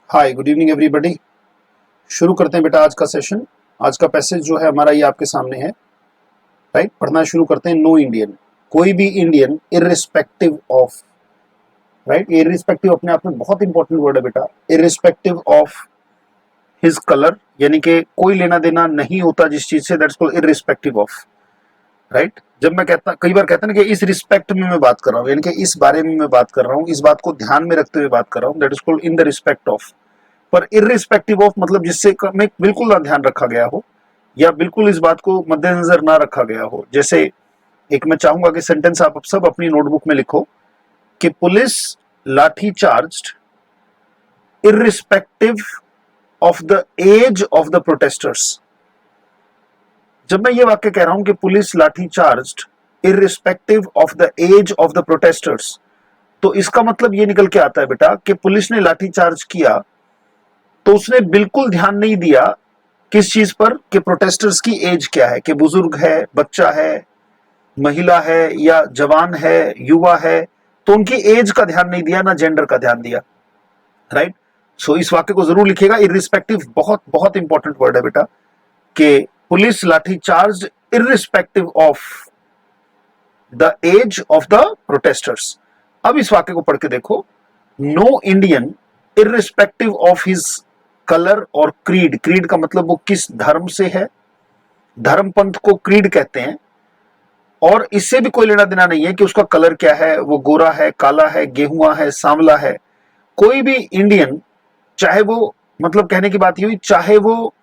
Hi good evening everybody. शुरू करते हैं बेटा आज का सेशन। आज का पैसेज जो है हमारा ये आपके सामने है। राइट, पढ़ना शुरू करते हैं। नो इंडियन, कोई भी Indian irrespective of, right, irrespective अपने आप में बहुत इंपॉर्टेंट वर्ड है बेटा। इररिस्पेक्टिव ऑफ हिज कलर, यानी कि कोई लेना देना नहीं होता जिस चीज से, that's called irrespective of. Right, जब मैं कहता, कई बार कहते हैं ना कि इस रिस्पेक्ट में मैं बात कर रहा हूँ, यानी कि इस बारे में मैं बात कर रहा हूँ, इस बात को ध्यान में रखते हुए बात कर रहा हूँ, that is called in the respect of. पर इररिस्पेक्टिव ऑफ मतलब जिससे में बिल्कुल ना ध्यान रखा गया हो या बिल्कुल इस बात को मद्देनजर ना रखा गया हो। जैसे एक मैं चाहूंगा कि सेंटेंस आप सब अपनी नोटबुक में लिखो कि police lathi charged irrespective of the age of the protesters. जब मैं ये वाक्य कह रहा हूं कि police lathi charged irrespective of the age of the protesters, तो इसका मतलब ये निकल के आता है बेटा कि पुलिस ने लाठी चार्ज किया तो उसने बिल्कुल ध्यान नहीं दिया किस चीज पर, कि प्रोटेस्टर्स की एज क्या है, कि बुजुर्ग है, बच्चा है, महिला है या जवान है, युवा है, तो उनकी एज का ध्यान नहीं दिया, ना जेंडर का ध्यान दिया। राइट, सो इस वाक्य को जरूर लिखिएगा। इररिस्पेक्टिव बहुत बहुत इंपॉर्टेंट वर्ड है बेटा, कि police lathi charge irrespective of the age of the protesters. अब इस वाक्य को पढ़ के देखो। No Indian irrespective of his colour और क्रीड, क्रीड का मतलब वो किस धर्म से है, धर्मपंथ को क्रीड कहते हैं, और इससे भी कोई लेना देना नहीं है कि उसका कलर क्या है, वो गोरा है, काला है, गेहुआ है, सांवला है। कोई भी इंडियन, चाहे वो, मतलब कहने की बात ये हुई, चाहे वो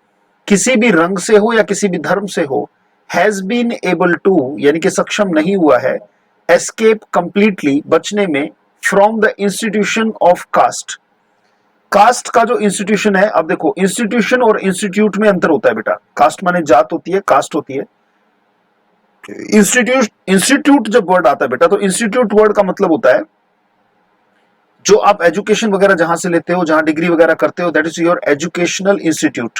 किसी भी रंग से हो या किसी भी धर्म से हो, हैज बीन एबल टू, यानी कि सक्षम नहीं हुआ है, एस्केप कंप्लीटली, बचने में, from the institution of caste. Caste का जो इंस्टीट्यूशन है, अब देखो इंस्टीट्यूशन और इंस्टीट्यूट में अंतर होता है बेटा। कास्ट माने जात होती है, कास्ट होती है। इंस्टीट्यूट, इंस्टीट्यूट जब वर्ड आता है बेटा, तो इंस्टीट्यूट वर्ड का मतलब होता है जो आप एजुकेशन वगैरह जहां से लेते हो, जहां डिग्री वगैरह करते हो, that is your educational institute.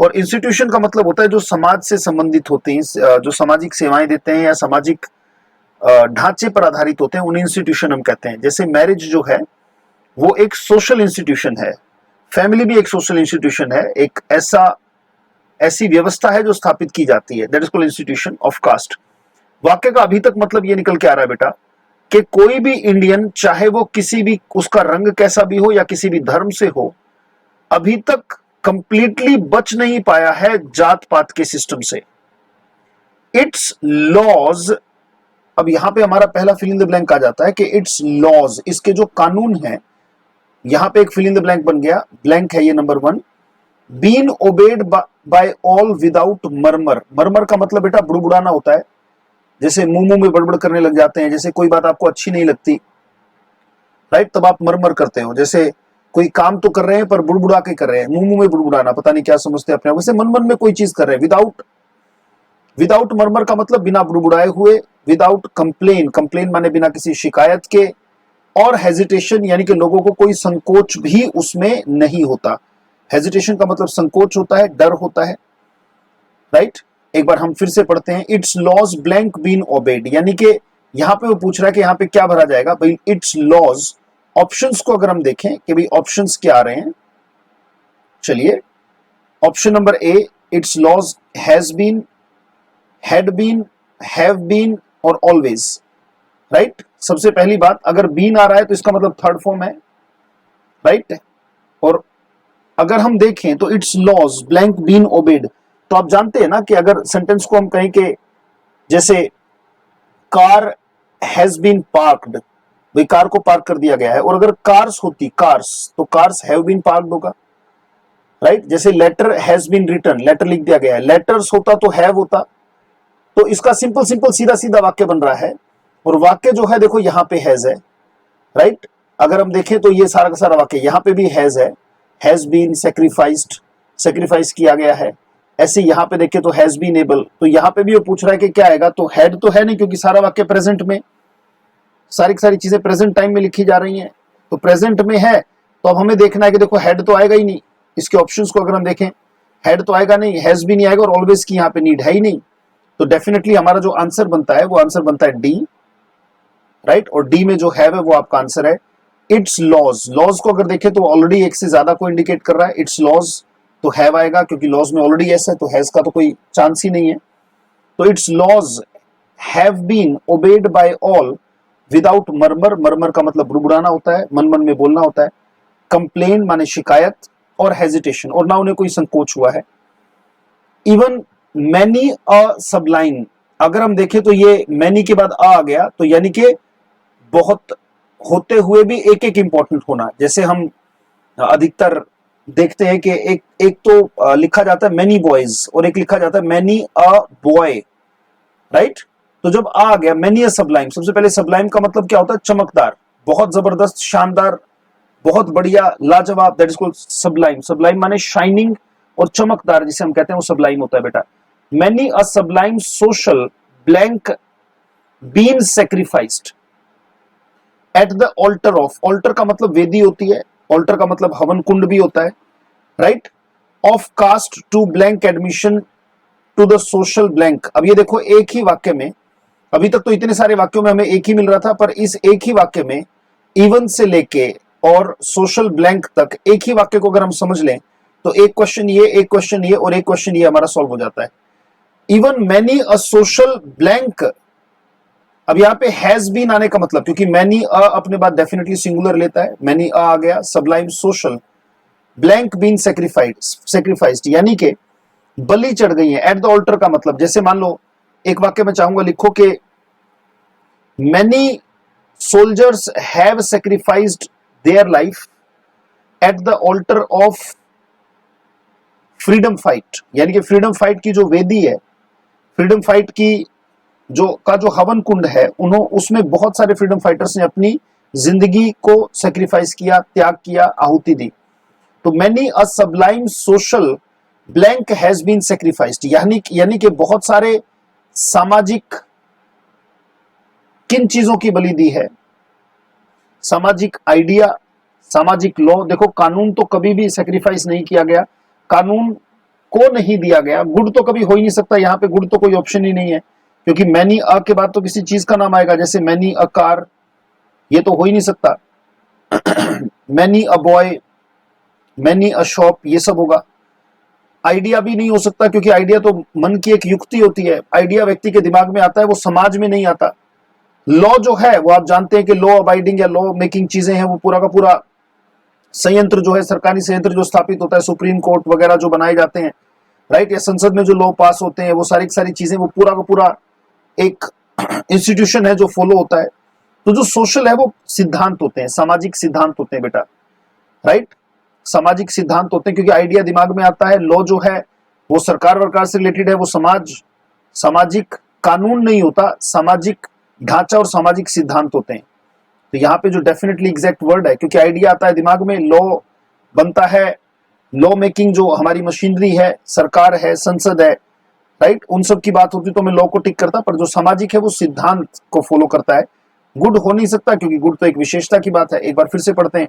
और इंस्टीट्यूशन का मतलब होता है जो समाज से संबंधित होते हैं, जो सामाजिक सेवाएं देते हैं या सामाजिक ढांचे पर आधारित होते हैं, उन्हें इंस्टीट्यूशन हम कहते हैं। जैसे मैरिज जो है वो एक सोशल इंस्टीट्यूशन है, फैमिली भी एक सोशल इंस्टीट्यूशन है, एक ऐसी व्यवस्था है जो स्थापित की जाती है, that is called institution of caste. वाक्य का अभी तक मतलब ये निकल के आ रहा है बेटा कि कोई भी इंडियन, चाहे वो किसी भी, उसका रंग कैसा भी हो या किसी भी धर्म से हो, अभी तक कंप्लीटली बच नहीं पाया है जात पात के सिस्टम से। इट्स लॉज, अब यहां पे हमारा पहला फिल इन द ब्लैंक आ जाता है कि इट्स लॉज, इसके जो कानून है, यहां पे एक फिल इन द ब्लैंक बन गया, ब्लैंक है ये number 1। Been obeyed by all without murmur. Murmur का मतलब बेटा बुड़बुड़ाना होता है, जैसे मुंह में बड़बड़ करने लग जाते हैं, जैसे कोई बात आपको अच्छी नहीं लगती, राइट, तब आप मरमर करते हो। जैसे कोई काम तो कर रहे हैं पर बुड़बुड़ा के कर रहे हैं, मुंह में बुड़बुड़ाना, पता नहीं क्या समझते अपने आप, वैसे मन मन में कोई चीज कर रहे हैं। विदाउट मरमर का मतलब बिना बुड़बुड़ाए हुए। विदाउट कंप्लेन, कंप्लेन माने बिना किसी शिकायत के। और हेजिटेशन, यानी कि लोगों को कोई संकोच भी उसमें नहीं होता। हेजिटेशन का मतलब संकोच होता है, डर होता है। राइट, एक बार हम फिर से पढ़ते हैं। It's laws blank been obeyed, यानी कि यहां पे वो पूछ रहा है कि यहां पे क्या भरा जाएगा भाई। इट्स लॉज, ऑप्शंस को अगर हम देखें कि भाई ऑप्शंस क्या आ रहे हैं, चलिए option number A, it's laws has been, had been, have been और ऑलवेज। राइट, सबसे पहली बात, अगर बीन आ रहा है तो इसका मतलब थर्ड फॉर्म है। राइट, और अगर हम देखें तो it's laws blank been obeyed, तो आप जानते हैं ना कि अगर सेंटेंस को हम कहें कि जैसे कार हैज बीन पार्क्ड, भाई कार को पार्क कर दिया गया है, और अगर कार्स होती, कार्स, तो कार्स हैव बीन पार्क्ड होगा। राइट, जैसे letter has been written, letter लिख दिया गया है, लेटर्स होता तो हैव होता। तो इसका सिंपल सिंपल सीधा सीधा वाक्य बन रहा है, और वाक्य जो है देखो यहां पे हैज है। राइट, अगर हम देखें तो ये सारा का सारा वाक्य यहां पे भी हैज है, हैज बीन सैक्रिफाइस्ड, सैक्रिफाइस किया गया है। ऐसे यहां पे देखें तो हैज बीन एबल, तो यहां पे भी वो पूछ रहा है कि क्या आएगा, तो हैड तो है नहीं, क्योंकि सारा वाक्य प्रेजेंट में, सारी की सारी चीजें प्रेजेंट टाइम में लिखी जा रही हैं, तो प्रेजेंट में है। तो अब हमें देखना है कि देखो हैड तो आएगा ही नहीं, इसके ऑप्शंस को अगर हम देखें, हैड तो आएगा नहीं, हैज भी नहीं आएगा, और ऑलवेज की यहाँ पे नीड है ही नहीं। तो डेफिनेटली हमारा जो आंसर बनता है वो आंसर बनता है डी। राइट, और डी में जो है वो आपका आंसर है। इट्स लॉज, लॉज को अगर देखें तो ऑलरेडी एक से ज्यादा को इंडिकेट कर रहा है, इट्स लॉज तो हैव आएगा क्योंकि लॉज में ऑलरेडी एस है, तो हैज का तो कोई चांस ही नहीं है। तो it's laws have been obeyed by all without murmur, murmur का मतलब बुड़बुड़ाना होता है, मन मन में बोलना होता है, कंप्लेन माने शिकायत, और हेजिटेशन, और ना उन्हें कोई संकोच हुआ है। इवन मैनी अ सबलाइन, अगर हम देखें तो ये मैनी के बाद आ गया, तो यानी कि बहुत होते हुए भी एक एक इंपॉर्टेंट होना। जैसे हम अधिकतर देखते हैं कि एक तो लिखा जाता है मैनी बॉयज और एक लिखा जाता है मैनी अ बॉय, राइट। तो जब आ गया मैनी अ सबलाइम, सबसे पहले सबलाइम का मतलब क्या होता है? चमकदार, बहुत जबरदस्त, शानदार, बहुत बढ़िया, लाजवाब, that is called Sublime. Sublime माने शाइनिंग और चमकदार, जिसे हम कहते हैं वो सबलाइम होता है बेटा। Many a sublime social blank been sacrificed at the altar of, altar का मतलब वेदी होती है, ऑल्टर का मतलब हवन कुंड भी होता है, right. Of caste to blank admission to the social blank. अब ये देखो एक ही वाक्य में, अभी तक तो इतने सारे वाक्यों में हमें एक ही मिल रहा था, पर इस एक ही वाक्य में इवन से लेके और सोशल ब्लैंक तक एक ही वाक्य को अगर हम समझ लें तो एक क्वेश्चन ये, एक क्वेश्चन ये और एक क्वेश्चन ये हमारा सॉल्व हो जाता है। Even many a social blank, अब यहां पे हैज बीन आने का मतलब, क्योंकि मैनी अ अपने बाद डेफिनेटली सिंगुलर लेता है, मैनी अ आ गया, sublime social, blank been sacrificed यानी कि बलि चढ़ गई है। एट द ऑल्टर का मतलब, जैसे मान लो एक वाक्य में चाहूंगा लिखो कि many soldiers have sacrificed their life at the altar of freedom fight, यानी कि फ्रीडम फाइट की जो वेदी है, फ्रीडम फाइट की जो हवन कुंड है, उसमें बहुत सारे फ्रीडम फाइटर्स ने अपनी जिंदगी को सेक्रीफाइस किया, त्याग किया, आहुति दी। तो many a sublime social blank has been sacrificed, यानी कि बहुत सारे सामाजिक किन चीजों की बलि दी है? सामाजिक आइडिया, सामाजिक लॉ। देखो कानून तो कभी भी सेक्रीफाइस नहीं किया गया, कानून को नहीं दिया गया, गुड तो कभी हो ही नहीं सकता, यहां पे गुड तो कोई ऑप्शन ही नहीं है, क्योंकि मैनी अ के बाद तो किसी चीज का नाम आएगा, जैसे मैनी अ कार, ये तो हो ही नहीं सकता। Many a boy, many a shop, ये सब होगा। आइडिया भी नहीं हो सकता, क्योंकि आइडिया तो मन की एक युक्ति होती है, आइडिया व्यक्ति के दिमाग में आता है, वो समाज में नहीं आता। लॉ जो है वो आप जानते हैं कि लॉ अबाइडिंग या लॉ मेकिंग चीजें हैं, वो पूरा का पूरा संयंत्र जो है, सरकारी संयंत्र जो स्थापित होता है, सुप्रीम कोर्ट वगैरह जो बनाए जाते हैं, राइट, या संसद में जो लॉ पास होते हैं, वो सारी सारी चीजें, वो पूरा का पूरा एक इंस्टीट्यूशन है जो फॉलो होता है। तो जो सोशल है वो सिद्धांत होते हैं, सामाजिक सिद्धांत होते हैं बेटा, राइट, सामाजिक सिद्धांत होते हैं, क्योंकि आइडिया दिमाग में आता है। लॉ जो है वो सरकार वरकार से रिलेटेड है, वो सामाजिक कानून नहीं होता, सामाजिक ढांचा और सामाजिक सिद्धांत होते हैं। तो यहाँ पे जो डेफिनेटली एग्जैक्ट वर्ड है, क्योंकि आइडिया आता है दिमाग में, लॉ बनता है, लॉ मेकिंग जो हमारी मशीनरी है, सरकार है, संसद है, राइट, उन सब की बात होती तो मैं लॉ को टिक करता, पर जो सामाजिक है वो सिद्धांत को फॉलो करता है। गुड हो नहीं सकता, क्योंकि गुड तो एक विशेषता की बात है। एक बार फिर से पढ़ते हैं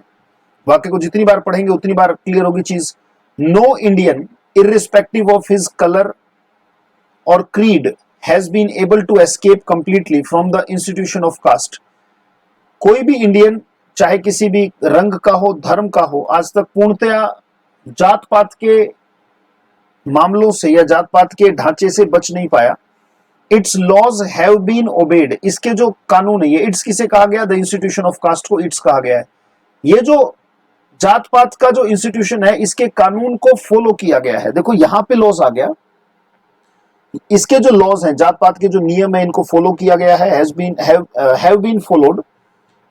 वाक्य को, जितनी बार पढ़ेंगे उतनी बार क्लियर होगी चीज। No Indian irrespective of his colour और creed has been able to escape completely from the institution of caste. कोई भी इंडियन, चाहे किसी भी रंग का हो, धर्म का हो, आज तक पूर्णतया जात पात के मामलों से या जात पात के ढांचे से बच नहीं पाया। It's laws have been obeyed, इसके जो कानून है, ये इट्स किसे कहा गया? द इंस्टीट्यूशन ऑफ कास्ट को इट्स कहा गया है। ये जो जात पात का जो इंस्टीट्यूशन है, इसके कानून को फॉलो किया गया है। देखो यहां पे लॉज आ गया, इसके जो लॉज हैं, जात पात के जो नियम है, इनको फॉलो किया गया है, have been followed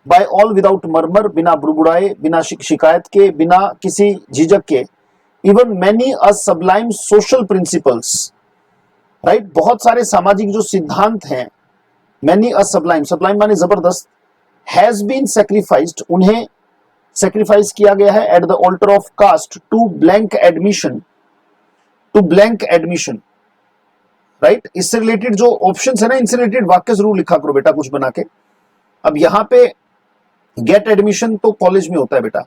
by all without murmur, बिना बुड़बुड़ाए, बिना शिकायत के, बिना किसी झिझक के। Even many a sublime social principles, right, बहुत सारे सामाजिक जो सिद्धांत हैं, मैनी अ सबलाइम, सबलाइम माने जबरदस्त, हैज बीन सेक्रीफाइस्ड, उन्हें सेक्रीफाइस किया गया है, at the altar of caste to blank admission, right. इससे रिलेटेड जो ऑप्शंस है ना, इनसे रिलेटेड वाक्य जरूर लिखा करो बेटा कुछ बना के। अब यहां पे गेट एडमिशन तो कॉलेज में होता है बेटा,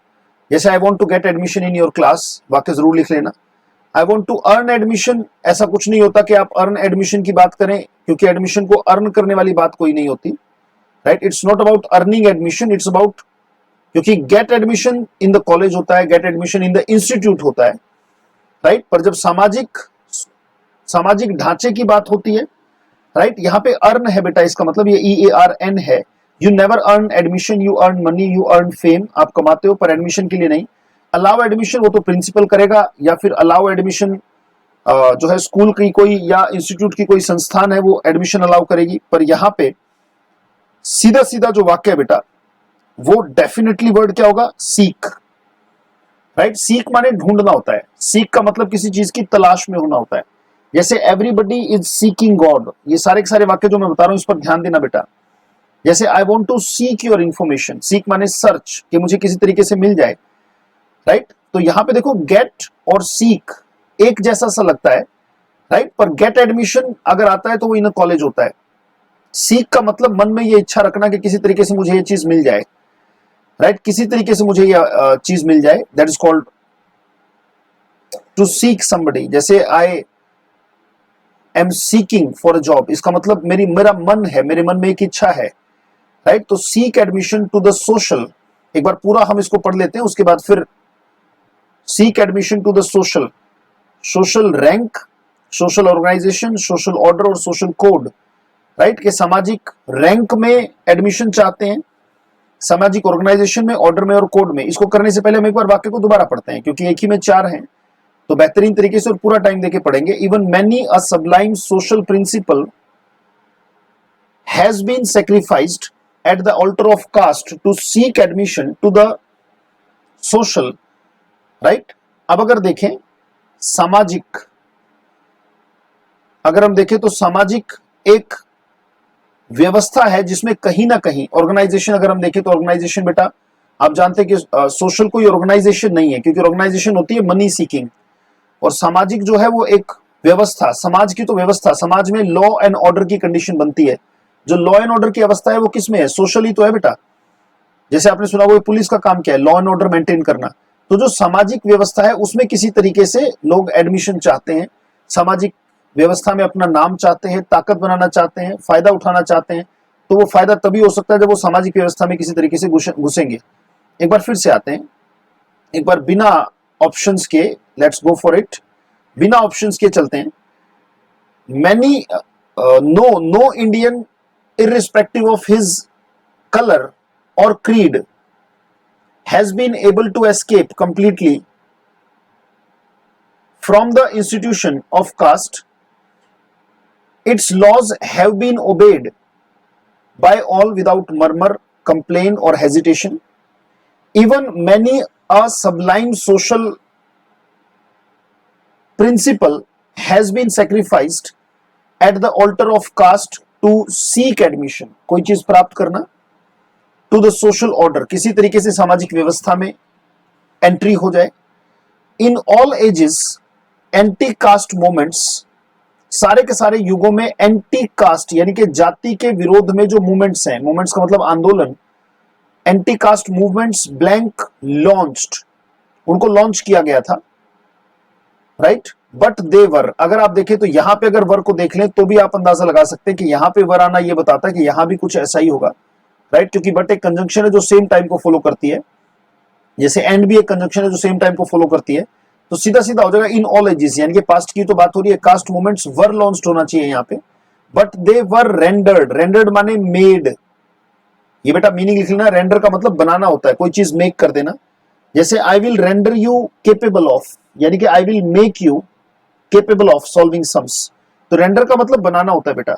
जैसे I want to get admission in your class, वाक्य जरूर लिख लेना। I want to earn admission, ऐसा कुछ नहीं होता कि आप अर्न एडमिशन की बात करें, क्योंकि एडमिशन को अर्न करने वाली बात कोई नहीं होती, right. It's not about earning admission, it's about क्योंकि get admission in the college होता है, get admission in the institute होता है, राइट। पर जब सामाजिक ढांचे की बात होती है, राइट, यहाँ पे अर्न है बेटा, इसका मतलब ये EARN है। You never earn admission, you earn money, you earn fame. आप कमाते हो पर एडमिशन के लिए नहीं। अलाउ एडमिशन वो तो प्रिंसिपल करेगा, या फिर अलाउ एडमिशन जो है स्कूल की कोई या इंस्टीट्यूट की कोई संस्थान है वो एडमिशन अलाउ करेगी। पर यहाँ पे सीधा सीधा जो वाक्य है बेटा, वो डेफिनेटली वर्ड क्या होगा, सीक, राइट। सीक माने ढूंढना होता है, सीक का मतलब किसी चीज की तलाश में होना होता है। जैसे एवरीबडी इज सीकिंग गॉड, ये सारे के सारे वाक्य जो मैं बता रहा हूं इस पर ध्यान देना बेटा। जैसे I want to seek your information, seek माने सर्च, कि मुझे किसी तरीके से मिल जाए, राइट। तो यहां पे देखो गेट और सीक एक जैसा सा लगता है, राइट। पर गेट एडमिशन अगर आता है तो वो इन कॉलेज होता है। सीक का मतलब मन में ये इच्छा रखना कि किसी तरीके से मुझे ये चीज मिल जाए, राइट, किसी तरीके से मुझे ये चीज मिल जाए, that is called to seek somebody. जैसे I am seeking for a job, इसका मतलब मेरा मन है, मेरे मन में एक इच्छा है, राइट। तो seek admission to the social, एक बार पूरा हम इसको पढ़ लेते हैं, उसके बाद फिर seek admission to the social, social rank, social organisation, social order और सोशल कोड, राइट। के सामाजिक रैंक में एडमिशन चाहते हैं, सामाजिक ऑर्गेनाइजेशन में, ऑर्डर में और कोड में। इसको करने से पहले हम एक बार वाक्य को दोबारा पढ़ते हैं, क्योंकि एक ही में 4 हैं, तो बेहतरीन तरीके से और पूरा टाइम देके पढ़ेंगे। Even many a sublime social principle has been sacrificed at the altar of caste to seek admission to the social, right. अब अगर देखें सामाजिक, अगर हम देखें तो सामाजिक एक व्यवस्था है जिसमें कहीं ना कहीं ऑर्गेनाइजेशन, अगर हम देखें तो ऑर्गेनाइजेशन बेटा आप जानते हैं कि सोशल कोई ऑर्गेनाइजेशन नहीं है, क्योंकि ऑर्गेनाइजेशन होती है मनी सीकिंग, और सामाजिक जो है वो एक व्यवस्था, समाज की तो व्यवस्था, समाज में लॉ एंड ऑर्डर की कंडीशन बनती है। जो लॉ एंड ऑर्डर की अवस्था है वो किस में है, सोशल ही तो है बेटा। जैसे आपने सुना वो पुलिस का काम क्या है, लॉ एंड ऑर्डर मेंटेन करना। तो जो सामाजिक व्यवस्था है उसमें किसी तरीके से लोग एडमिशन चाहते हैं, सामाजिक व्यवस्था में अपना नाम चाहते हैं, ताकत बनाना चाहते हैं, फायदा उठाना चाहते हैं। तो वो फायदा तभी हो सकता है जब वो सामाजिक व्यवस्था में किसी तरीके से घुसेंगे। एक बार फिर से आते हैं, एक बार बिना ऑप्शंस के, लेट्स गो फॉर इट, बिना ऑप्शंस के चलते हैं। Many no Indian irrespective of his color or creed has been able to escape completely from the institution of caste. Its laws have been obeyed by all without murmur, complaint or hesitation. Even many a sublime social principle has been sacrificed at the altar of caste to seek admission, कोई चीज प्राप्त करना, to the social order, किसी तरीके से सामाजिक व्यवस्था में एंट्री हो जाए। इन all ages anti caste movements, सारे के सारे युगों में एंटी कास्ट यानी कि जाति के विरोध में जो मूवमेंट्स हैं, मूवमेंट्स का मतलब आंदोलन, anti caste movements blank launched, उनको लॉन्च किया गया था, राइट। बट दे वर, अगर आप देखें तो यहां पे अगर वर को देख लें तो भी आप अंदाजा लगा सकते हैं कि यहां पे वर आना ये बताता है कि यहां भी कुछ ऐसा ही होगा, राइट। क्योंकि बट एक कंजंक्शन है जो सेम टाइम को फॉलो करती है, जैसे एंड भी एक कंजंक्शन है जो सेम टाइम को फॉलो करती है। तो सीधा सीधा हो जाएगा इन ऑल एजेस, यानी कि पास्ट की तो बात हो रही है, कास्ट मूवमेंट्स वर लॉन्च्ड होना चाहिए यहाँ पे, but they were rendered, rendered माने मेड, ये बेटा मीनिंग लिख लेना, रेंडर का मतलब बनाना होता है, कोई चीज मेक कर देना। जैसे I will render you capable of, यानी कि I will make you capable of solving sums, तो रेंडर का मतलब बनाना होता है बेटा।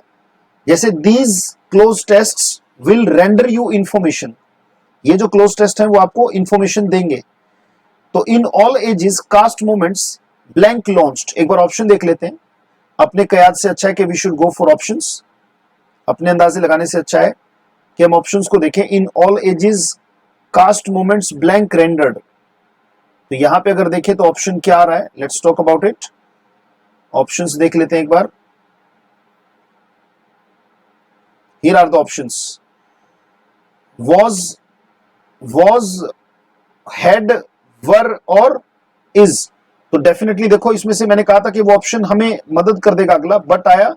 जैसे these close tests will render you information, ये जो क्लोज टेस्ट है वो आपको इंफॉर्मेशन देंगे। तो in all ages caste movements blank launched, एक बार ऑप्शन देख लेते हैं। अपने कयाद से अच्छा है कि we should go for options, अपने अंदाजे लगाने से अच्छा है कि हम ऑप्शंस को देखें। In all ages caste movements blank rendered, तो यहां पे अगर देखें तो ऑप्शन क्या आ रहा है, let's talk about it. Options देख लेते हैं एक बार। Here are the options, was, had, were और is। तो डेफिनेटली देखो इसमें से मैंने कहा था कि वो ऑप्शन हमें मदद कर देगा। अगला बट आया,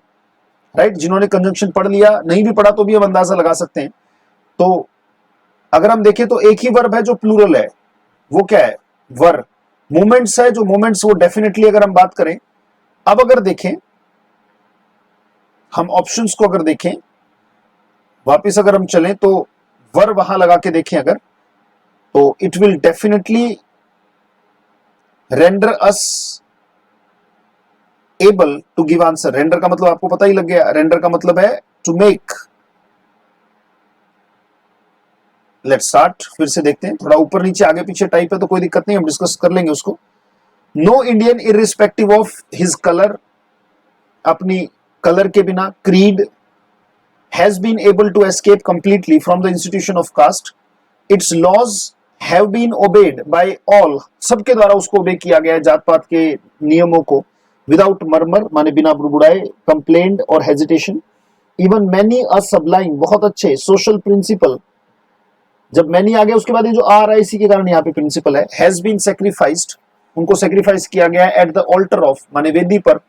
राइट। जिन्होंने कंजंक्शन पढ़ लिया, नहीं भी पढ़ा तो भी हम अंदाजा लगा सकते हैं। तो अगर हम देखें तो एक ही वर्ब है जो प्लूरल है, वो क्या है, वर। मोमेंट्स है, जो मोमेंट्स वो डेफिनेटली अगर हम बात करें, अब अगर देखें हम ऑप्शंस को, अगर देखें वापस अगर हम चलें तो वर वहां लगा के देखें अगर, तो it will definitely render us able to give answer. Render का मतलब आपको पता ही लग गया, रेंडर का मतलब है टू मेक। लेट्स स्टार्ट, फिर से देखते हैं, थोड़ा ऊपर नीचे आगे पीछे टाइप है तो कोई दिक्कत नहीं, हम डिस्कस कर लेंगे उसको। No Indian irrespective of his colour, अपनी कलर के बिना, creed, has been able to escape completely from the institution of caste, it's laws have been obeyed by all, सबके द्वारा उसको ओबे किया गया है, जात पात के नियमों को, विदाउट मर्मर माने बिना बुड़बुड़ाए, कंप्लेंट और हेजिटेशन, इवन मैनी अ सबलाइन, बहुत अच्छे, सोशल प्रिंसिपल, जब मैनी आ गया उसके बाद ये जो आ रहा है इसी के कारण यहाँ पे प्रिंसिपल है, हैज बीन सेक्रीफाइस्ड, उनको सेक्रीफाइस किया गया है, एट द ऑल्टर ऑफ माने वेदी पर,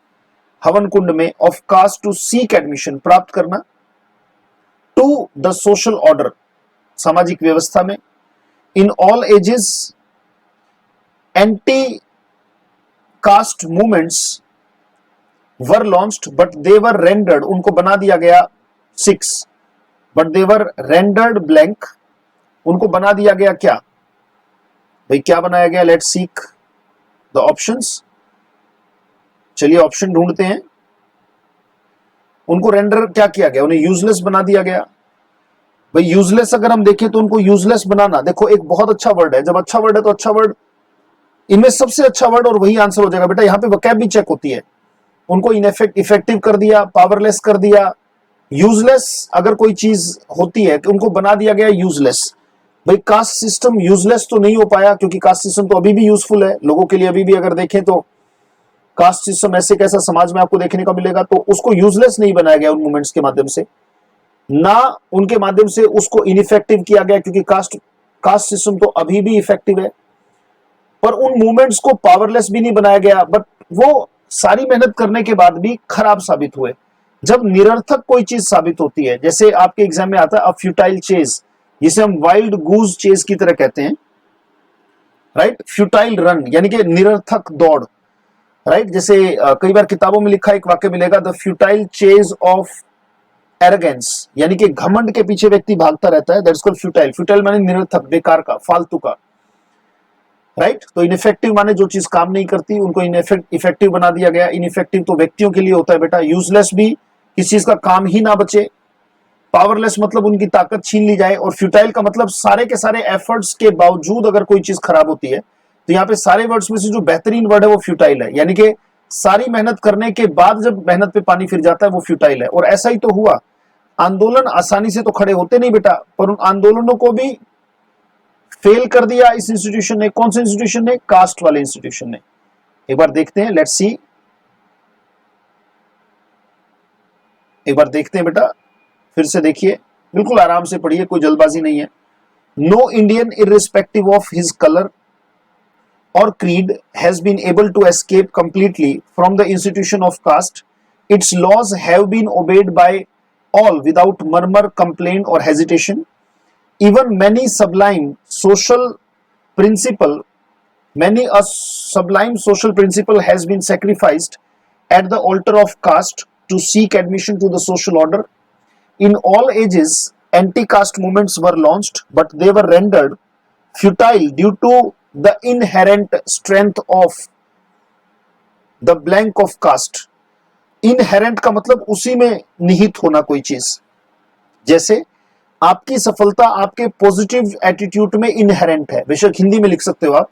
हवन कुंड में, of caste to seek admission, प्राप्त करना, टू द सोशल ऑर्डर, सामाजिक व्यवस्था में, in all ages, anti caste movements were launched but they were rendered, उनको बना दिया गया 6, but they were rendered blank, उनको बना दिया गया क्या भाई, क्या बनाया गया, लेट्स सीक द ऑप्शंस। चलिए ऑप्शन ढूंढते हैं। उनको रेंडर क्या किया गया, उन्हें यूजलेस बना दिया गया। भाई यूजलेस अगर हम देखें तो उनको यूजलेस बनाना, देखो एक बहुत अच्छा वर्ड है, जब अच्छा वर्ड है तो अच्छा वर्ड, इनमें सबसे अच्छा वर्ड और वही आंसर हो जाएगा बेटा। यहां पे वोकैब भी चेक होती है। उनको इफेक्टिव कर दिया, पावरलेस कर दिया, यूजलेस अगर कोई चीज होती है कि उनको बना दिया गया यूजलेस। भाई कास्ट सिस्टम यूजलेस तो नहीं हो पाया, क्योंकि कास्ट सिस्टम तो अभी भी यूजफुल है लोगों के लिए, अभी भी अगर देखें तो कास्ट सिस्टम ऐसे कैसा समाज में आपको देखने को मिलेगा, तो उसको यूजलेस नहीं बनाया गया उन मूवमेंट्स के माध्यम से, ना उनके माध्यम से उसको इनइफेक्टिव किया गया, क्योंकि कास्ट सिस्टम तो अभी भी इफेक्टिव है, पर उन मूवमेंट्स को पावरलेस भी नहीं बनाया गया, बट वो सारी मेहनत करने के बाद भी खराब साबित हुए। जब निरर्थक कोई चीज साबित होती है, जैसे आपके एग्जाम में आता है अ फ्यूटाइल चेज, जिसे हम वाइल्ड गूज चेज की तरह कहते हैं, राइट, फ्यूटाइल रन यानी कि निरर्थक दौड़, राइट। जैसे कई बार किताबों में लिखा एक वाक्य मिलेगा, the futile chase of arrogance, यानी कि घमंड के पीछे व्यक्ति भागता रहता है, दैट्स कॉल्ड फ्यूटाइल। फ्यूटाइल माने निरर्थक, बेकार का, फालतू का, राइट। तो इनइफेक्टिव माने जो चीज काम नहीं करती, उनको इफेक्टिव बना दिया गया। इनइफेक्टिव तो व्यक्तियों के लिए होता है बेटा, यूजलेस भी किसी चीज का काम ही ना बचे, पावरलेस मतलब उनकी ताकत छीन ली जाए, और फ्यूटाइल का मतलब सारे के सारे एफर्ट्स के बावजूद अगर कोई चीज खराब होती है, तो यहाँ पे सारे वर्ड्स में से जो बेहतरीन वर्ड है वो फ्यूटाइल है, यानी कि सारी मेहनत करने के बाद जब मेहनत पे पानी फिर जाता है वो फ्यूटाइल है। और ऐसा ही तो हुआ, आंदोलन आसानी से तो खड़े होते नहीं बेटा, पर उन आंदोलनों को भी फेल कर दिया इस इंस्टीट्यूशन ने। कौन से इंस्टीट्यूशन ने, कास्ट वाले इंस्टीट्यूशन ने। एक बार देखते हैं, लेट्स सी, एक बार देखते हैं बेटा, फिर से देखिए, बिल्कुल आराम से पढ़िए, कोई जल्दबाजी नहीं है। No Indian irrespective of his colour or creed has been able to escape completely from the institution of caste. Its laws have been obeyed by all without murmur, complaint or hesitation. Even many a sublime social principle has been sacrificed at the altar of caste to seek admission to the social order. In all ages, anti-caste movements were launched, but they were rendered futile due to the inherent strength of the blank of caste. Inherent का मतलब उसी में निहित होना कोई चीज, जैसे आपकी सफलता आपके पॉजिटिव एटीट्यूड में इनहेरेंट है, बेशक हिंदी में लिख सकते हो आप,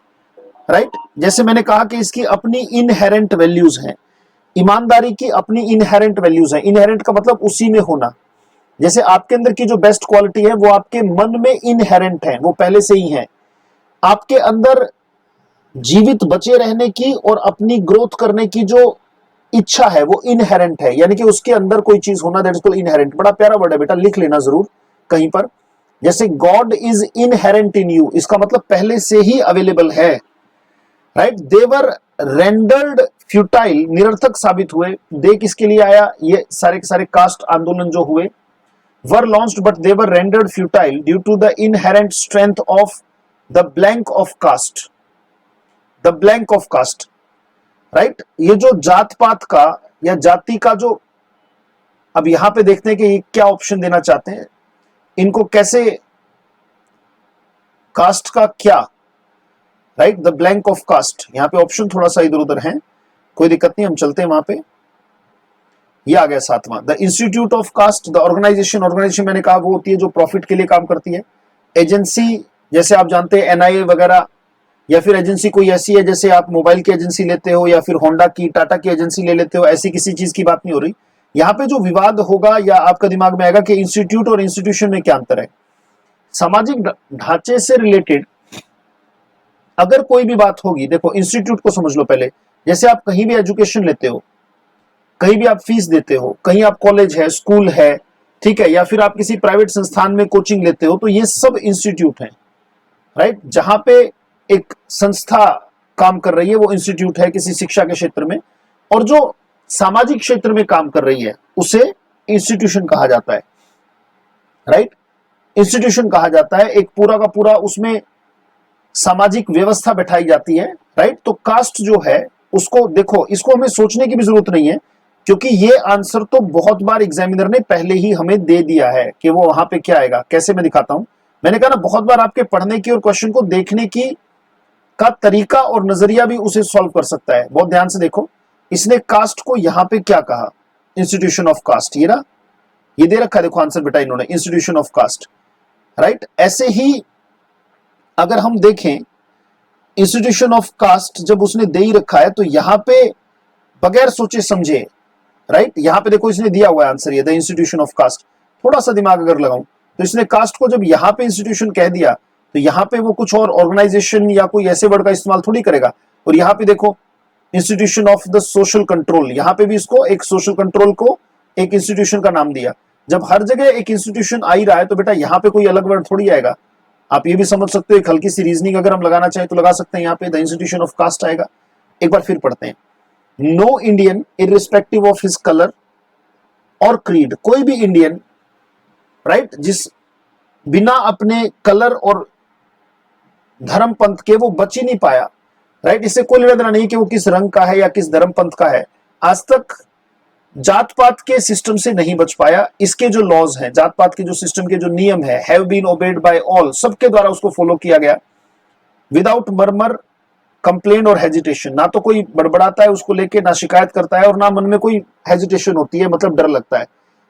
राइट। जैसे मैंने कहा कि इसकी अपनी इनहेरेंट वैल्यूज हैं, ईमानदारी की अपनी इनहेरेंट वैल्यूज हैं। इनहेरेंट का मतलब उसी में होना, जैसे आपके अंदर की जो बेस्ट क्वालिटी है वो आपके मन में इनहेरेंट है, वो पहले से ही है। आपके अंदर जीवित बचे रहने की और अपनी ग्रोथ करने की जो इच्छा है वो इनहेरेंट है, यानी कि उसके अंदर कोई चीज होना, दैट इज कॉल्ड इनहेरेंट। बड़ा प्यारा वर्ड है बेटा, लिख लेना जरूर कहीं पर। जैसे God is inherent in you, इसका मतलब पहले से ही अवेलेबल है, राइट। देवर रेंडर्ड फ्यूटाइल, निरर्थक साबित हुए। दे किसके लिए आया, ये सारे के सारे कास्ट आंदोलन जो हुए, were launched but they were rendered futile due to the inherent strength of the blank of caste. The blank of caste, right? ये जो जात पात का या जाति का जो, अब यहां पे देखते हैं कि ये क्या ऑप्शन देना चाहते हैं, इनको कैसे, कास्ट का क्या, right, the blank of caste. यहां पे ऑप्शन थोड़ा सा इधर उधर है, कोई दिक्कत नहीं, हम चलते हैं वहां पे। ये आ गया सातवां, the institute of caste. The organisation, organisation मैंने कहा वो होती है जो प्रॉफिट के लिए काम करती है। एजेंसी, जैसे आप जानते हैं एनआईए वगैरह, या फिर एजेंसी कोई ऐसी है जैसे आप मोबाइल की एजेंसी लेते हो या फिर होंडा की, टाटा की एजेंसी ले लेते हो, ऐसी किसी चीज की बात नहीं हो रही। यहाँ पे जो विवाद होगा या आपका दिमाग में आएगा कि इंस्टीट्यूट और इंस्टीट्यूशन में क्या अंतर है। सामाजिक ढांचे से रिलेटेड अगर कोई भी बात होगी, देखो इंस्टीट्यूट को समझ लो पहले। जैसे आप कहीं भी एजुकेशन लेते हो, कहीं भी आप फीस देते हो, कहीं आप कॉलेज है, स्कूल है, ठीक है, या फिर आप किसी प्राइवेट संस्थान में कोचिंग लेते हो, तो ये सब इंस्टीट्यूट है, राइट। जहां पे एक संस्था काम कर रही है वो इंस्टीट्यूट है किसी शिक्षा के क्षेत्र में, और जो सामाजिक क्षेत्र में काम कर रही है उसे इंस्टीट्यूशन कहा जाता है, राइट। इंस्टीट्यूशन कहा जाता है, एक पूरा का पूरा उसमें सामाजिक व्यवस्था बैठाई जाती है, राइट। तो कास्ट जो है उसको देखो, इसको हमें सोचने की भी जरूरत नहीं है, क्योंकि ये आंसर तो बहुत बार एग्जामिनर ने पहले ही हमें दे दिया है कि वो वहां पे क्या आएगा। कैसे, मैं दिखाता हूं। मैंने कहा ना, बहुत बार आपके पढ़ने की और क्वेश्चन को देखने की का तरीका और नजरिया भी उसे सॉल्व कर सकता है। बहुत ध्यान से देखो, इसने कास्ट को यहां पे क्या कहा, इंस्टीट्यूशन ऑफ कास्ट। ये ना, ये दे रखा है, देखो आंसर बेटा इन्होंने, इंस्टीट्यूशन ऑफ कास्ट, राइट। ऐसे ही अगर हम देखें इंस्टीट्यूशन ऑफ कास्ट जब उसने दे ही रखा है, तो यहां पे बगैर सोचे समझे, राइट, यहां पे देखो इसने दिया हुआ है आंसर, ये द इंस्टीट्यूशन ऑफ कास्ट। थोड़ा सा दिमाग अगर लगाऊं तो इसने कास्ट को जब यहां पे इंस्टीट्यूशन कह दिया, तो यहां पे वो कुछ और ऑर्गेनाइजेशन या कोई ऐसे वर्ड का इस्तेमाल थोड़ी करेगा। और यहां पे देखो institution of the social control, यहां पे भी इसको एक सोशल कंट्रोल को एक इंस्टीट्यूशन का नाम दिया। जब हर जगह एक इंस्टीट्यूशन आ ही रहा है, तो बेटा यहां पे कोई अलग वर्ड थोड़ी आएगा। आप ये भी समझ सकते हो, एक हल्की सी रीजनिंग अगर हम लगाना चाहें तो लगा सकते हैं, यहाँ पे द इंस्टीट्यूशन ऑफ कास्ट आएगा। एक बार फिर पढ़ते हैं, no Indian irrespective of his colour और क्रीड, कोई भी इंडियन, राइट, जिस बिना अपने कलर और धर्म पंथ के वो बच ही नहीं पाया, राइट। इससे कोई लेना देना नहीं कि वो किस रंग का है या किस धर्म पंथ का है, आज तक जात पात के सिस्टम से नहीं बच पाया। इसके जो लॉज हैं, जात पात के जो सिस्टम के जो नियम है, have been obeyed by all, सबके द्वारा उसको फॉलो किया गया, विदाउट मर्मर, कंप्लेन और हेजिटेशन। ना तो कोई बड़बड़ाता है उसको लेके, ना शिकायत करता है, और ना मन में कोई हेजिटेशन होती है, मतलब डर लगता है।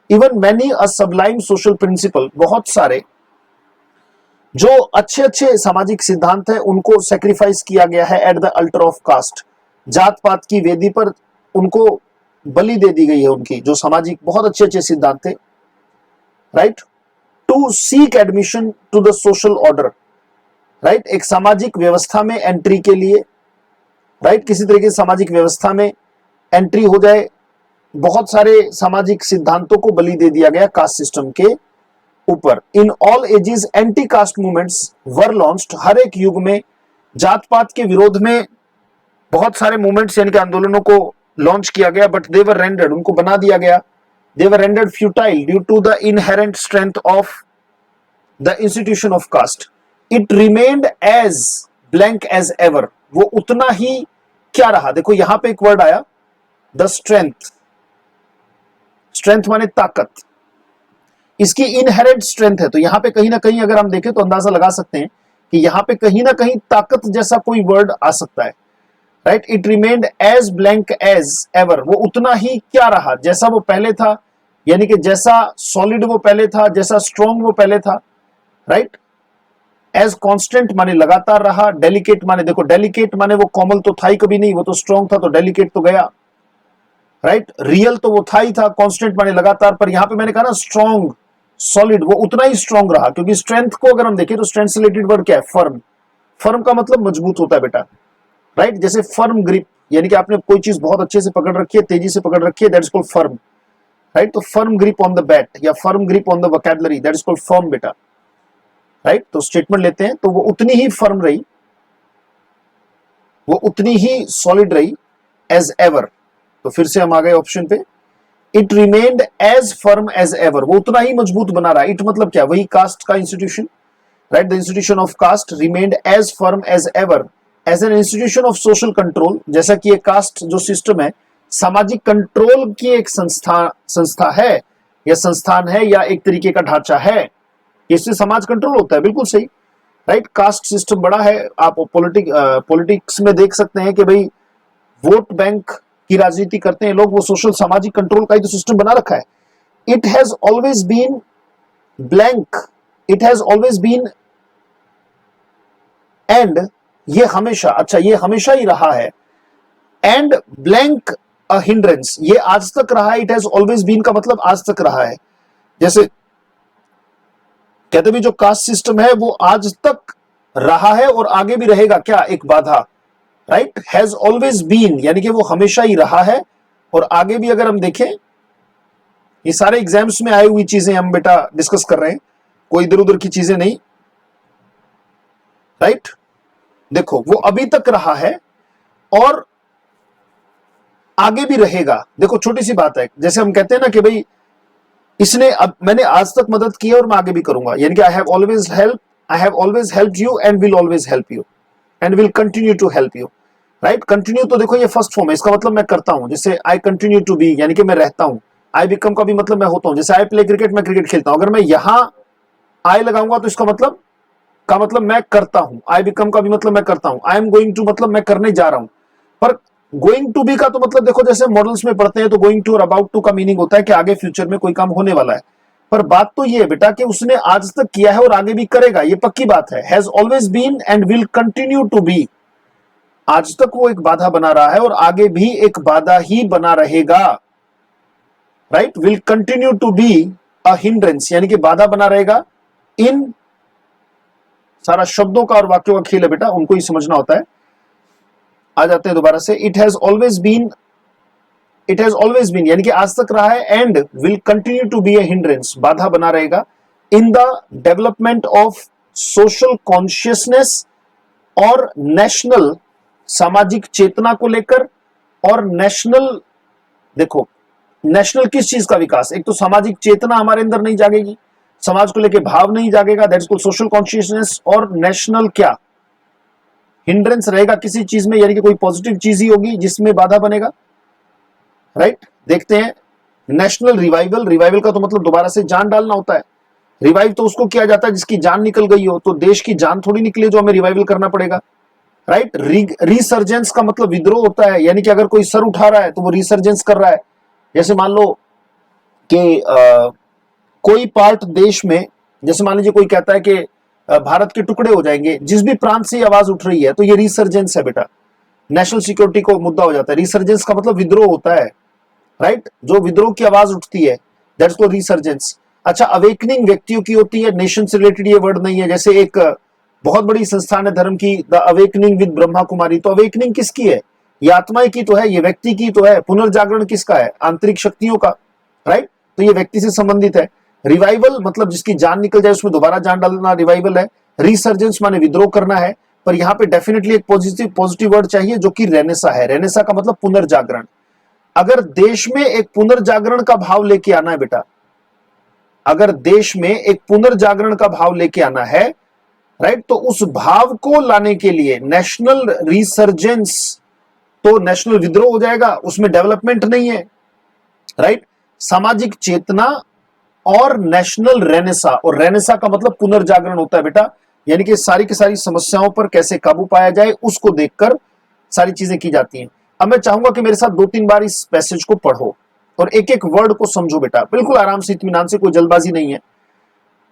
Even many a sublime social principle, बहुत सारे जो अच्छे अच्छे सामाजिक सिद्धांत है उनको सेक्रीफाइस किया गया है at the altar of caste, जात पात की वेदी पर उनको बलि दे दी गई है, उनकी जो सामाजिक बहुत अच्छे अच्छे सिद्धांत थे, right. To seek admission to the social order, right, एक सामाजिक व्यवस्था में एंट्री के लिए, राइट, किसी तरीके से सामाजिक व्यवस्था में एंट्री हो जाए, बहुत सारे सामाजिक सिद्धांतों को बलि दे दिया गया कास्ट सिस्टम के ऊपर। In all ages anti caste movements were launched, हर एक युग में जात पात के विरोध में बहुत सारे मूवमेंट्स यानी कि आंदोलनों को लॉन्च किया गया, बट दे वर रेंडर्ड, उनको बना दिया गया, they were rendered futile due to the inherent strength of the institution of caste. It remained as blank as ever, वो उतना ही क्या रहा। देखो यहां पे एक वर्ड आया, द स्ट्रेंथ, स्ट्रेंथ माने ताकत, इसकी इनहेरेंट स्ट्रेंथ है। तो यहां पे कहीं ना कहीं अगर हम देखें तो अंदाजा लगा सकते हैं कि यहां पे कहीं ना कहीं ताकत जैसा कोई वर्ड आ सकता है, right. It remained as blank as ever, वो उतना ही क्या रहा जैसा वो पहले था, यानी कि जैसा सॉलिड वो पहले था, जैसा स्ट्रॉन्ग वो पहले था, राइट। एज कांस्टेंट माने लगातार रहा, डेलिकेट माने, देखो डेलिकेट माने वो कोमल तो था ही कभी नहीं, वो तो स्ट्रॉन्ग था, तो डेलिकेट तो गया, राइट। रियल तो वो था ही था, कांस्टेंट माने लगातार, पर यहां पे मैंने कहा ना स्ट्रॉन्ग, सॉलिड, वो उतना ही स्ट्रॉन्ग रहा। क्योंकि स्ट्रेंथ को अगर हम देखें तो स्ट्रेंथ से रिलेटेड वर्ड क्या है, फर्म। फर्म का मतलब मजबूत होता है बेटा, राइट। जैसे फर्म ग्रिप, यानी कि आपने कोई चीज बहुत अच्छे से पकड़ रखी है, तेजी से पकड़ रखी है, that is called firm, right. तो firm grip on the bat या firm grip on the vocabulary, that is called firm बेटा, राइट। तो स्टेटमेंट लेते हैं, तो वो उतनी ही फर्म रही, वो उतनी ही सॉलिड रही एज एवर। तो फिर से हम आ गए ऑप्शन पे, it remained as firm as ever, वो उतना ही मजबूत बना रहा है। इट मतलब क्या, वही कास्ट का institution, right, the institution of caste remained as firm as ever as an institution of social control, जैसा कि ये कास्ट जो सिस्टम है सामाजिक कंट्रोल की एक संस्था है या संस्थान है या एक तरीके का ढांचा है, इससे समाज कंट्रोल होता है, बिल्कुल सही, राइट। कास्ट सिस्टम बड़ा है, आप पॉलिटिक्स में देख सकते हैं कि भाई वोट बैंक की राजनीति करते हैं लोग, वो सोशल सामाजिक कंट्रोल का ही तो सिस्टम बना रखा है। It has always been blank, it has always been and, ये हमेशा, अच्छा ये हमेशा ही रहा है, एंड ब्लैंक अ हिंड्रेंस, ये आज तक रहा है। इट हैज ऑलवेज बीन का मतलब आज तक रहा है, जैसे कहते भी जो कास्ट सिस्टम है वो आज तक रहा है और आगे भी रहेगा, क्या, एक बाधा, राइट। हैज ऑलवेज बीन यानी कि वो हमेशा ही रहा है और आगे भी अगर हम देखें, ये सारे एग्जाम्स में आई हुई चीजें हम बेटा डिस्कस कर रहे हैं, कोई इधर उधर की चीजें नहीं, राइट। देखो वो अभी तक रहा है और आगे भी रहेगा। देखो छोटी सी बात है, जैसे हम कहते हैं ना कि भाई इसने, अब मैंने आज तक मदद की है और मैं आगे भी करूंगा, यानी कि I have always helped you and will always help you and will continue to help you, right. Continue तो देखो ये फर्स्ट फॉर्म है, इसका मतलब मैं करता हूं, जैसे आई कंटिन्यू टू बी यानी कि मैं रहता हूं, आई बिकम का भी मतलब मैं होता हूं, जैसे आई प्ले क्रिकेट, मैं क्रिकेट खेलता हूं, अगर मैं यहां आई लगाऊंगा तो इसका मतलब मैं करता हूं, आई बिकम का भी मतलब मैं करता हूं, आई एम गोइंग टू मतलब मैं करने जा रहा हूं, पर गोइंग टू बी का तो मतलब देखो जैसे मॉडल्स में पढ़ते हैं तो गोइंग टू और अबाउट टू का मीनिंग होता है कि आगे फ्यूचर में कोई काम होने वाला है, पर बात तो ये है बेटा कि उसने आज तक किया है और आगे भी करेगा, ये पक्की बात है। Has always been and will continue to be, आज तक वो एक बाधा बना रहा है और आगे भी एक बाधा ही बना रहेगा, right. Will continue to be a hindrance यानी कि बाधा बना रहेगा, इन सारा शब्दों का और वाक्यों का खेल है बेटा, उनको ही समझना होता है। आ जाते हैं दोबारा से, इट हैज ऑलवेज बीन यानी कि आज तक रहा है, and will continue to be a hindrance, बाधा बना रहेगा, in the development of social consciousness और नेशनल, सामाजिक चेतना को लेकर, और नेशनल, देखो नेशनल किस चीज का विकास, एक तो सामाजिक चेतना हमारे अंदर नहीं जागेगी, समाज को लेकर भाव नहीं जागेगा, that is called social consciousness, और नेशनल क्या हिंड्रेंस रहेगा किसी चीज में, यानी कि कोई पॉजिटिव चीज ही होगी जिसमें बाधा बनेगा, राइट। देखते हैं नेशनल रिवाइवल, रिवाइवल का तो मतलब दोबारा से जान डालना होता है, रिवाइव तो उसको किया जाता है जिसकी जान निकल गई हो, तो देश की जान थोड़ी निकले जो हमें रिवाइवल करना पड़ेगा, राइट। रिसर्जेंस का मतलब विद्रोह होता है, यानी कि अगर कोई सर उठा रहा है तो वो रिसर्जेंस कर रहा है, जैसे मान लो कि कोई पार्ट देश में, जैसे मान लीजिए कोई कहता है कि भारत के टुकड़े हो जाएंगे, जिस भी प्रांत से आवाज उठ रही है तो ये रिसर्जेंस है बेटा, नेशनल सिक्योरिटी को मुद्दा हो जाता है। रिसर्जेंस का मतलब विद्रोह होता है, राइट, जो विद्रोह की आवाज उठती है, दैट्स कॉल्ड रिसर्जेंस। अच्छा, अवेकनिंग व्यक्तियों की होती है, नेशन से रिलेटेड ये वर्ड नहीं है, जैसे एक बहुत बड़ी संस्थान है धर्म की, the awakening with Brahma Kumari, तो अवेकनिंग किसकी है, ये आत्मा की तो है, ये व्यक्ति की तो है, पुनर्जागरण किसका है, आंतरिक शक्तियों का, राइट, तो ये व्यक्ति से संबंधित है। रिवाइवल मतलब जिसकी जान निकल जाए उसमें दोबारा जान डालना रिवाइवल है, रिसर्जेंस माने विद्रोह करना है, पर यहां पे डेफिनेटली एक पॉजिटिव वर्ड चाहिए जो कि रेनेसा है, रेनेसा का मतलब पुनर्जागरण। अगर देश में एक पुनर्जागरण का भाव लेके आना है बेटा, अगर देश में एक पुनर्जागरण का भाव लेके आना है, राइट, तो उस भाव को लाने के लिए नेशनल रिसर्जेंस, तो नेशनल विद्रोह हो जाएगा, उसमें डेवलपमेंट नहीं है, राइट। सामाजिक चेतना और नेशनल रेनेसा, और रेनेसा का मतलब पुनर्जागरण होता है बेटा, यानी कि सारी की सारी समस्याओं पर कैसे काबू पाया जाए उसको देखकर सारी चीजें की जाती हैं। अब मैं चाहूंगा कि मेरे साथ 2-3 बार इस पैसेज को पढ़ो और एक एक वर्ड को समझो बेटा, बिल्कुल आराम से, इत्मीनान से, कोई जल्दबाजी नहीं है।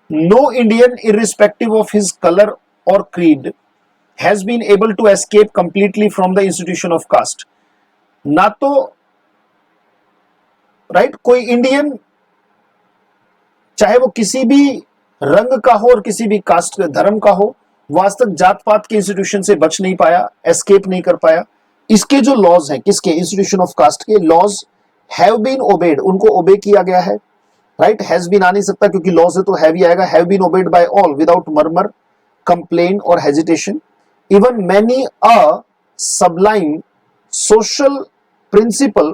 No Indian irrespective of his colour और creed has been able to escape completely from the institution of caste, ना तो, राइट, कोई इंडियन चाहे वो किसी भी रंग का हो और किसी भी कास्ट धर्म का हो, वो आज तक जात पात के इंस्टीट्यूशन से बच नहीं पाया, एस्केप नहीं कर पाया। इसके जो लॉज हैं, किसके, इंस्टीट्यूशन ऑफ कास्ट के लॉज, हैव बीन ओबेड, उनको ओबे किया गया है, राइट। हैज बीन आ नहीं सकता क्योंकि लॉज है तो हैव ही आएगा, have been obeyed by all without murmur, complain और hesitation, even many a sublime social principle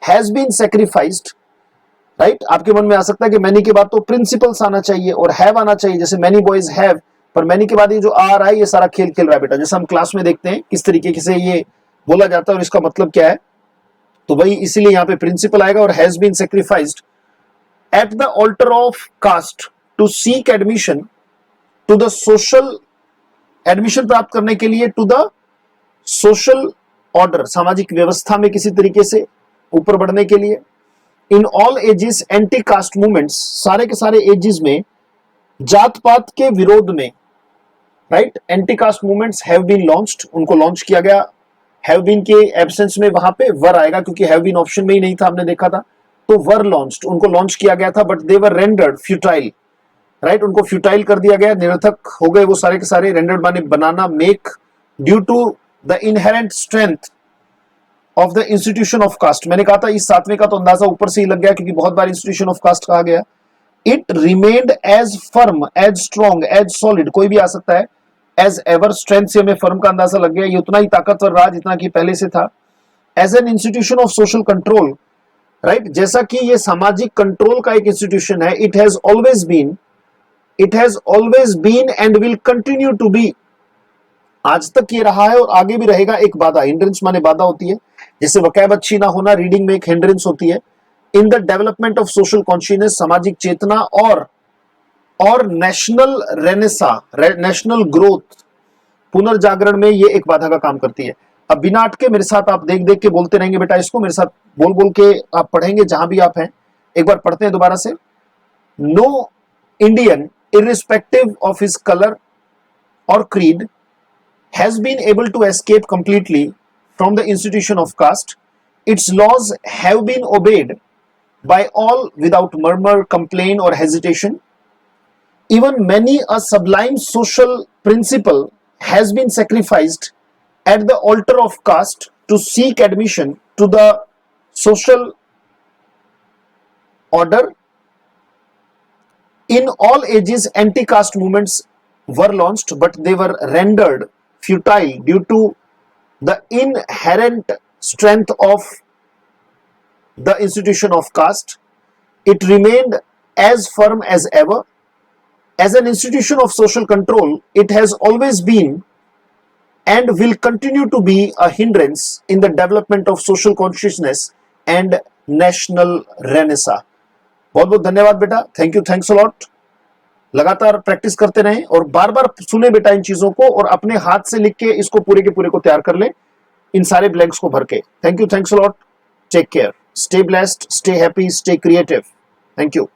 has been sacrificed, right. आपके मन में आ सकता है कि मैनी के बाद तो प्रिंसिपल्स आना चाहिए और हैव आना चाहिए, जैसे मैनी बॉयज हैव, पर मैनी के बाद ये जो आ रहा है ये सारा खेल खेल रहा है बेटा, जैसे हम क्लास में देखते हैं किस तरीके से ये बोला जाता है और इसका मतलब क्या है। तो वही इसीलिए यहाँ पे प्रिंसिपल आएगा और has been sacrificed at the altar of caste to seek admission to the social, admission प्राप्त करने के लिए टू द सोशल ऑर्डर, सामाजिक व्यवस्था में किसी तरीके से ऊपर बढ़ने के लिए। इन all ages anti caste movements, सारे के सारे एजेस में जात पात के विरोध में, right, anti caste movements have been launched, उनको लॉन्च किया गया। हैव बीन के एब्सेंस में वहां पे वर आएगा क्योंकि हैव बीन ऑप्शन में ही नहीं था, हमने देखा था, तो वर लॉन्च्ड, उनको लॉन्च किया गया था, but they were rendered futile, right, उनको फ्यूटाइल कर दिया गया, निरर्थक हो गए वो सारे के सारे। रेंडर्ड माने बनाना, make, due to the inherent strength of the institution of caste. मैंने कहा था इस 7वें का तो अंदाजा ऊपर से ही लग गया क्योंकि बहुत बार इंस्टीट्यूशन ऑफ कास्ट कहा गया। It remained as firm, as strong, as solid, कोई भी आ सकता है, एज एवर, स्ट्रेंथ से हमें फर्म का अंदाजा लग गया, ये उतना ही ताकतवर रहा जितना कि पहले से था। As an institution of social control, right, जैसा कि ये सामाजिक कंट्रोल का एक इंस्टीट्यूशन है। It has always been and will continue to be, आज तक ये रहा है और आगे भी रहेगा एक बाधा। हिंड्रेंस माने बाधा होती है, जैसे वकैब अच्छी ना होना रीडिंग में एक हिंड्रेंस होती है। इन the development of social consciousness, सामाजिक चेतना और नेशनल रेनेसा, नेशनल ग्रोथ, पुनर्जागरण में ये एक बाधा का काम करती है। अब बिना अटके मेरे साथ आप देख देख के बोलते रहेंगे बेटा, इसको मेरे साथ बोल बोल के आप पढ़ेंगे जहां भी आप हैं। एक बार पढ़ते हैं दोबारा से। No Indian irrespective of his colour और creed has been able to escape completely from the institution of caste. Its laws have been obeyed by all without murmur, complaint or hesitation. Even many a sublime social principle has been sacrificed at the altar of caste to seek admission to the social order. In all ages, anti-caste movements were launched, but they were rendered futile due to the inherent strength of the institution of caste. It remained as firm as ever. As an institution of social control, it has always been and will continue to be a hindrance in the development of social consciousness and national renaissance. बहुत बहुत धन्यवाद बेटा, thank you, thanks a lot. लगातार practice करते रहें और बार बार सुने बेटा इन चीजों को, और अपने हाथ से लिख के इसको पूरे के पूरे को तैयार कर ले, इन सारे ब्लैंक्स को भर के। Thank you, thanks a lot, take care, stay blessed, stay happy, stay creative, thank you.